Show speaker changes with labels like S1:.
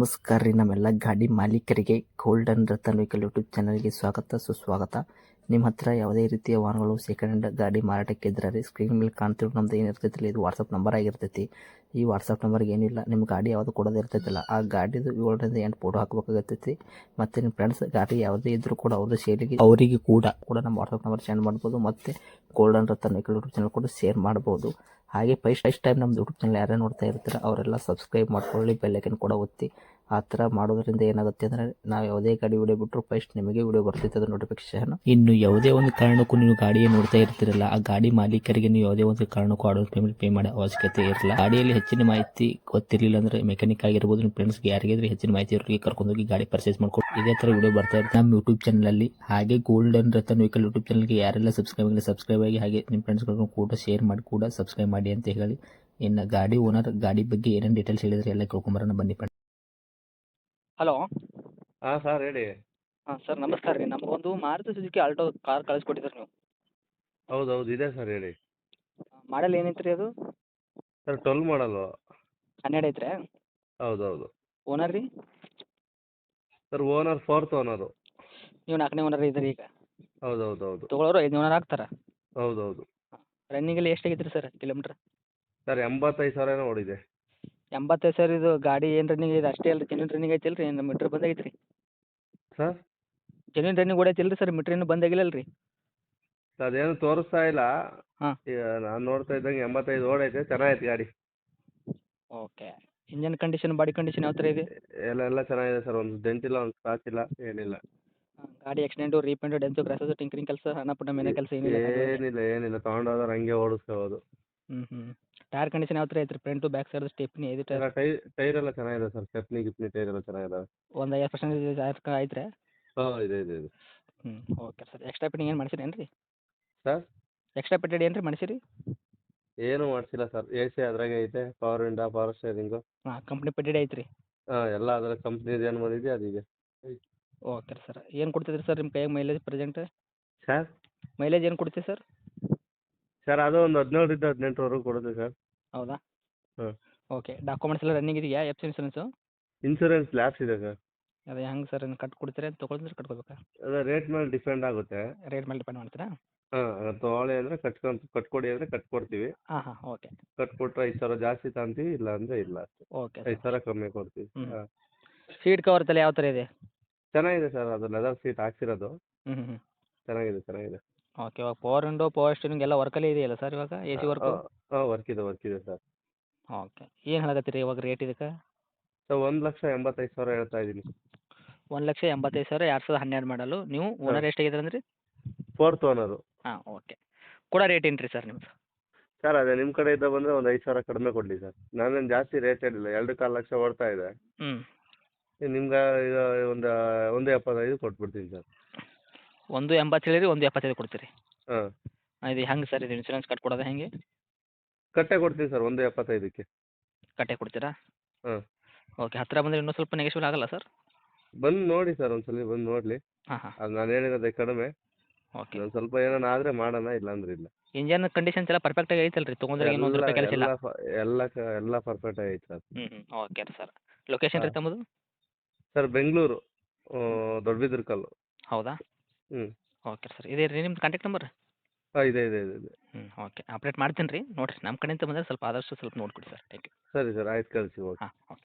S1: ನಮಸ್ಕಾರ ರೀ ನಮ್ಮೆಲ್ಲ ಗಾಡಿ ಮಾಲೀಕರಿಗೆ ಗೋಲ್ಡನ್ ರತನ್ ವೆಹಿಕಲ್ ಯೂಟ್ಯೂಬ್ ಚಾನಲ್ಗೆ ಸ್ವಾಗತ ಸುಸ್ವಾಗತ. ನಿಮ್ಮ ಹತ್ರ ಯಾವುದೇ ರೀತಿಯ ವಾಹನಗಳು ಸೆಕೆಂಡ್ ಹ್ಯಾಂಡ್ ಗಾಡಿ ಮಾರಾಟಕ್ಕೆ ಇದ್ರೆ ರೀ ಸ್ಕ್ರೀನ್ ಮೇಲೆ ಕಾಣ್ತಿರೋ ನಮ್ದು ಏನಿರ್ತೈತಿಲ್ಲ ಇದು ವಾಟ್ಸಪ್ ನಂಬರ್ ಆಗಿರ್ತೈತಿ. ಈ ವಾಟ್ಸಪ್ ನಂಬರ್ಗೆ ಏನಿಲ್ಲ ನಿಮ್ಮ ಗಾಡಿ ಯಾವುದು ಕೊಡೋದು ಇರ್ತೈತಿಲ್ಲ ಆ ಗಾಡಿದು 7ರಿಂದ 8 ಫೋಟೋ ಹಾಕಬೇಕಾಗತ್ತೈತಿ. ಮತ್ತು ನಿಮ್ಮ ಫ್ರೆಂಡ್ಸ್ ಗಾಡಿ ಯಾವುದೇ ಇದ್ರೂ ಕೂಡ ಅವ್ರದ್ದು ಸೇಲಿಗೆ ಅವರಿಗೆ ಕೂಡ ನಮ್ಮ ವಾಟ್ಸಪ್ ನಂಬರ್ ಸೆಂಡ್ ಮಾಡ್ಬೋದು. ಮತ್ತು golden Ratan vehicle YouTube channel ಕೂಡ ಶೇರ್ ಮಾಡ್ಬೋದು. ಹಾಗೆ ಫಸ್ಟ್ ಟೈಮ್ ನಮ್ಮ ಯೂಟ್ಯೂಬ್ ಚಾನಲ್ ಯಾರೇ ನೋಡ್ತಾ ಇರ್ತಾರೆ ಅವರೆಲ್ಲ ಸಬ್ಸ್ಕ್ರೈಬ್ ಮಾಡ್ಕೊಳ್ಳಿ, ಬೆಲ್ ಐಕನ್ ಕೂಡ ಒತ್ತಿ. ಆ ಥರ ಮಾಡೋದ್ರಿಂದ ಏನಾಗುತ್ತೆ ಅಂದರೆ ನಾವು ಯಾವುದೇ ಗಾಡಿ ವಿಡಿಯೋ ಬಿಟ್ಟರು ಫಸ್ಟ್ ನಿಮಗೆ ವಿಡಿಯೋ ಬರ್ತೈತೆ ಅದು ನೋಟಿಫಿಕೇಶನ್. ಇನ್ನು ಯಾವುದೇ ಒಂದು ಕಾರಣಕ್ಕೂ ನೀವು ಗಾಡಿயை ನೋಡ್ತಾ ಇರ್ತಿರಲ್ಲ ಆ ಗಾಡಿ ಮಾಲೀಕರಿಗೆ ನೀವು ಯಾವುದೇ ಒಂದು ಕಾರಣಕ್ಕೂ ಅಡ್ವಾನ್ಸ್ ಪೇಮೆಂಟ್ ಪೇ ಮಾಡೋ ಅವಶ್ಯಕತೆ ಇರಲ್ಲ. ಗಾಡಿಯಲ್ಲಿ ಹೆಚ್ಚಿನ ಮಾಹಿತಿ ಗೊತ್ತಿರಲಿಲ್ಲ ಅಂದರೆ ಮೆಕ್ಯಾನಿಕ್ ಆಗಿರ್ಬೋದು, ನಿಮ್ಮ ಫ್ರೆಂಡ್ಸ್ಗೆ ಯಾರಿಗಾದ್ರೆ ಹೆಚ್ಚಿನ ಮಾಹಿತಿ ಇರೋರಿಗೆ ಕರ್ಕೊಂಡೋಗಿ ಗಾಡಿ ಪರ್ಚೇಸ್ ಮಾಡ್ಕೊಂಡು ಇದೇ ಥರ ವಿಡಿಯೋ ಬರ್ತಾ ಇರುತ್ತೆ ನಮ್ಮ ಯೂಟ್ಯೂಬ್ ಚಾನಲಲ್ಲಿ. ಹಾಗೆ ಗೋಲ್ಡನ್ ರತನ್ ವೆಹಿಕಲ್ ಯೂಟ್ಯೂಬ್ ಚಾನಲ್ಗೆ ಯಾರೆಲ್ಲ ಸಬ್ಸ್ಕ್ರೈಬ್ ಆಗಿ ಹಾಗೆ ನಿಮ್ಮ ಫ್ರೆಂಡ್ಸ್ಗಳನ್ನು ಕೂಡ ಶೇರ್ ಮಾಡಿ ಕೂಡ ಸಬ್ಸ್ಕ್ರೈಬ್ ಮಾಡಿ ಅಂತ ಹೇಳಿ. ಇನ್ನು ಗಾಡಿ ಓನರ್ ಗಾಡಿ ಬಗ್ಗೆ ಏನೇನು ಡೀಟೇಲ್ಸ್ ಹೇಳಿದ್ರೆ ಎಲ್ಲ ಕೇಳ್ಕೊಂಬರೋಣ ಬನ್ನಿ.
S2: ಹಲೋ.
S3: ಹಾಂ ಸರ್ ಹೇಳಿ.
S2: ಹಾಂ ಸರ್ ನಮಸ್ಕಾರ ರೀ. ನಮಗೊಂದು ಮಾರುತಿ ಸುಜುಕಿ ಆಲ್ಟೋ ಕಾರ್ ಕಳಿಸ್ಕೊಟ್ಟಿದ್ರಿ ನೀವು.
S3: ಹೌದು ಇದೆ ಸರ್ ಹೇಳಿ.
S2: ಮಾಡಲ್ ಏನೈತೆ ರೀ ಅದು?
S3: ಸರ್ 12 ಮಾಡಲು.
S2: 12 ಐತ್ರಿ?
S3: ಹೌದು.
S2: ಓನರ್ ರೀ?
S3: Sir owner 4th owner.
S2: ನೀವು 4ನೇ ಓನರ್ ಇದ್ದೀರಿ ಈಗ?
S3: ಹೌದು.
S2: ತೊಗೊಳೋರು 5ನೇ ಓನರ್ ಆಗ್ತಾರ?
S3: ಹೌದು.
S2: ರನ್ನಿಂಗಲ್ಲಿ ಎಷ್ಟು ಆಗೈತೆ ರೀ ಸರ್ ಕಿಲೋಮೀಟ್ರ್?
S3: ಸರ್ 85,000 ಏನೋ ಓಡಿದೆ.
S2: 85 ಸರ್. ಇದು ಗಾಡಿ ಏನು ರನ್ನಿಂಗ್ ಇದೆ ಅಷ್ಟೇ ಅಲ್ಲ ಜೆನ್ಯೂನ್ ರನ್ನಿಂಗ್ ಐತಿಲ್ಲ ರೀ? ಏನು ಮೀಟ್ರ್ ಬಂದ್ ಐತೆ ರೀ?
S3: ಸರ್
S2: ಜೆನ್ಯೂನ್ ರನ್ನಿಂಗ್ ಓಡೈತಿಲ್ಲ ರೀ ಸರ್? ಮೀಟ್ರ್ ಇನ್ನೂ ಬಂದಾಗಿಲ್ಲ ರೀ?
S3: ಅದೇನು ತೋರಿಸ್ತಾ ಇಲ್ಲ.
S2: ಹಾಂ.
S3: ಈಗ ನಾನು ನೋಡ್ತಾ ಇದ್ದಂಗೆ 85 ಓಡೈತೆ, ಚೆನ್ನಾಗೈತೆ ಗಾಡಿ.
S2: Okay. Engine condition, body condition ಯಾವ ಥರ ಇದೆ?
S3: ಎಲ್ಲ ಚೆನ್ನಾಗಿದೆ ಸರ್. ಒಂದು ಡೆಂಟ್ ಇಲ್ಲ, ಒಂದು ಸ್ಕ್ರಾಚ್ ಇಲ್ಲ, ಏನಿಲ್ಲ.
S2: ಗಾಡಿ ಆಕ್ಸಿಡೆಂಟು, ರೀಪೇಂಟು, ಡೆಂತು, ಕ್ರ್ಯಾಸು, ಟಿಂಕರಿಂಗ್ ಕೆಲಸ, ಸಣ್ಣ ಪುಟ್ಟ ಮನೆ ಕೆಲಸ
S3: ಏನಿಲ್ಲ ತೊಗೊಂಡೋದ್ರೆ ಹಂಗೆ ಓಡಿಸ್ಕೋಬೋದು.
S2: ಹ್ಞೂ. ಟೈರ್ ಕಂಡೀಷನ್ ಯಾವ ಥರ ಐತೆ ರೀ? ಫ್ರಂಟು ಬ್ಯಾಕ್ ಸೈಡ್ ಸ್ಟೆಪ್ನಿ ಐದು ಟೈರ್?
S3: ಟೈರ್ ಎಲ್ಲ ಚೆನ್ನಾಗಿದೆ ಸರ್. ಸ್ಟೆಪ್ನಿ ಟೈರ್ ಎಲ್ಲ ಚೆನ್ನಾಗಿದಾವೆ.
S2: ಒಂದು 50% ಐತ್ರಿ?
S3: ಹಾಂ ಇದೆ.
S2: ಹ್ಞೂ. Okay sir. ಎಕ್ಸ್ಟ್ರಾ ಫಿಟ್ಟಿಂಗ್ ಏನು ಮಾಡ್ಸಿರಿ ಏನು ರೀ?
S3: ಸರ್
S2: ಎಕ್ಸ್ಟ್ರಾ ಫಿಟ್ಟೆಡ್ ಏನು ರೀ ಮಾಡಿಸಿರಿ?
S3: ಏನೂ ಮಾಡಿಸಿಲ್ಲ ಸರ್. ಎ ಸಿ ಅದ್ರಾಗೆ ಐತೆ, ಪವರ್ ವಿಂಡೋ, ಪವರ್ ಸ್ಟೇರಿಂಗು.
S2: ಹಾಂ, ಕಂಪ್ನಿ ಫಿಟ್ಟೆಡ್ ಐತ್ರಿ?
S3: ಹಾಂ, ಎಲ್ಲ ಅದ್ರ ಕಂಪ್ನಿದು ಏನು ಬಂದಿದೆ ಅದಿದೆ.
S2: Okay sir. ಏನು ಕೊಡ್ತಿದ್ರಿ ಸರ್ ನಿಮ್ಮ ಕೈಯಾಗ ಮೈಲೇಜ್ ಪ್ರೆಸೆಂಟ್?
S3: ಸರ್
S2: ಮೈಲೇಜ್ ಏನು ಕೊಡ್ತೀವಿ ಸರ್?
S3: ಅದು ಒಂದು 17ರಿಂದ 18ವರೆಗೂ ಕೊಡುತ್ತೆ ಸರ್.
S2: ಹೌದಾ?
S3: ಹಾಂ.
S2: ಓಕೆ. ಡಾಕ್ಯುಮೆಂಟ್ಸ್ ಎಲ್ಲ ರನ್ನಿಂಗ್ ಇದೆಯಾ? F C insurance?
S3: Insurance lapse ಇದೆ ಸರ್.
S2: ಅದು ಹೆಂಗೆ ಸರ್? ಕಟ್ ಕೊಡ್ತೀರಾ ತೊಗೊಳಿದ್ರೆ ಕಟ್ಕೋಬೇಕಾ?
S3: ಅದು ರೇಟ್ ಮೇಲೆ ಡಿಪೆಂಡ್ ಆಗುತ್ತೆ.
S2: ರೇಟ್ ಮೇಲೆ ಡಿಪೆಂಡ್ ಮಾಡ್ತೀರಾ?
S3: ಹಾಂ, ತೊಗೊಳ್ಳಿ ಅಂದರೆ ಕಟ್ಕೊಡಿ ಅಂದರೆ ಕಟ್ಕೊಡ್ತೀವಿ.
S2: ಹಾಂ. ಓಕೆ.
S3: ಕಟ್ಕೊಟ್ರೆ 5,000 ಜಾಸ್ತಿ ತಗೊಂತೀವಿ, ಇಲ್ಲ ಅಂದರೆ ಇಲ್ಲ ಅಷ್ಟೇ.
S2: ಓಕೆ
S3: 5,000 ಕಮ್ಮಿ ಕೊಡ್ತೀವಿ.
S2: ಹ್ಞೂ.
S3: ಹಾಂ,
S2: ಸೀಟ್ ಕವರ್ ತಲೆ ಯಾವ ಥರ ಇದೆ?
S3: ಚೆನ್ನಾಗಿದೆ ಸರ್. ಅದು ಲೆದರ್ ಸೀಟ್ ಹಾಕ್ಸಿರೋದು.
S2: ಹ್ಞೂ.
S3: ಚೆನ್ನಾಗಿದೆ.
S2: ಓಕೆ. ಇವಾಗ ಪವರ್ ವಿಂಡೋ, ಪವರ್ ಸ್ಟೀರಿಂಗ್ ಎಲ್ಲ ವರ್ಕಲ್ಲೇ ಇದೆಯಲ್ಲ ಸರ್ ಇವಾಗ? A C work?
S3: ಹಾಂ, ವರ್ಕ್ ಇದೆ ಸರ್.
S2: ಓಕೆ. ಏನು ಹೇಳಕತ್ತೀರಿ ಇವಾಗ ರೇಟ್ ಇದಕ್ಕೆ?
S3: ಸರ್ 1,85,000 ಹೇಳ್ತಾ ಇದ್ದೀನಿ.
S2: 1,85,000 2012 ಮಾಡಲು. ನೀವು ಓನರ್ ಎಷ್ಟಾಗಿದ್ದೀರಿ ಅಂದ್ರಿ?
S3: 4th owner.
S2: ಹಾಂ. ಓಕೆ. ಕೊಡೋ ರೇಟ್ ಏನು ರೀ ಸರ್ ನಿಮ್ದು?
S3: ಸರ್ ಅದೇ ನಿಮ್ಮ ಕಡೆಯಿಂದ ಬಂದರೆ ಒಂದು 5,000 ಕಡಿಮೆ ಕೊಡಲಿ ಸರ್. ನಾನೇನು ಜಾಸ್ತಿ ರೇಟ್ ಹೇಳಿಲ್ಲ. 2.25 ಲಕ್ಷ ಓಡ್ತಾ ಇದೆ.
S2: ಹ್ಞೂ.
S3: ನಿಮ್ಗೆ ಈಗ ಒಂದು 1.75 ಕೊಟ್ಬಿಡ್ತೀನಿ ಸರ್.
S2: 1.80 ಹೇಳಿರಿ, 1.75 ಕೊಡ್ತೀರಿ?
S3: ಹಾಂ.
S2: ಇದು ಹೆಂಗೆ ಸರ್? ಇದು ಇನ್ಸೂರೆನ್ಸ್ ಕಟ್ ಕೊಡೋದು ಹೆಂಗೆ?
S3: ಕಟ್ಟೆ ಕೊಡ್ತೀನಿ ಸರ್ 1.75ಕ್ಕೆ.
S2: ಕಟ್ಟೆ ಕೊಡ್ತೀರಾ?
S3: ಹಾಂ.
S2: ಓಕೆ. ಹತ್ತಿರ ಬಂದರೆ ಇನ್ನೂ ಸ್ವಲ್ಪ ನೆಗೆಶ್ವಲ್ ಆಗಲ್ಲ ಸರ್?
S3: ಬಂದು ನೋಡಿ ಸರ್, ಒಂದ್ಸಲ ಬಂದು ನೋಡಲಿ.
S2: ಹಾಂ.
S3: ಅದು ನಾನು ಹೇಳಿರೋದೇ ಕಡಿಮೆ.
S2: ಓಕೆ.
S3: ಒಂದು ಸ್ವಲ್ಪ ಏನಾನ ಆದರೆ ಮಾಡೋಣ, ಇಲ್ಲಾಂದ್ರೆ ಇಲ್ಲ.
S2: ಇಂಜನ್ ಕಂಡೀಷನ್ಸ್ ಎಲ್ಲ ಪರ್ಫೆಕ್ಟಾಗಿ ಐತಲ್ಲ ರೀ? ತೊಗೊಂಡ್ರೆ ಏನು ₹1 ಕೆಲಸ ಇಲ್ಲ?
S3: ಎಲ್ಲ ಪರ್ಫೆಕ್ಟ್ ಆಗೈತೆ ಸರ್.
S2: ಹ್ಞೂ. Okay sir. ಲೊಕೇಶನ್ ರೀ ತಮ್ಮದು?
S3: ಸರ್ ಬೆಂಗಳೂರು, ದೊಡ್ಡಬಿದ್ರಕಲ್ಲು.
S2: ಹೌದಾ?
S3: ಹ್ಞೂ.
S2: Okay sir. ಇದೇ ರೀ ನಿಮ್ದು ಕಾಂಟ್ಯಾಕ್ಟ್ ನಂಬರ್?
S3: ಹಾಂ, ಇದೆ.
S2: ಓಕೆ. ಅಪ್ಡೇಟ್ ಮಾಡ್ತೀನಿ ರೀ. ನೋಡಿರಿ ನಮ್ಮ ಕಡೆಯಿಂದ ಬಂದರೆ ಸ್ವಲ್ಪ ಆದಷ್ಟು ಸ್ವಲ್ಪ ನೋಡಿಕೊಡಿ ಸರ್. Thank you.
S3: ಸರಿ ಸರ್, ಆಯ್ತು ಕಳಿಸಿ. ಓಕೆ.
S2: ಹಾಂ. ಓಕೆ.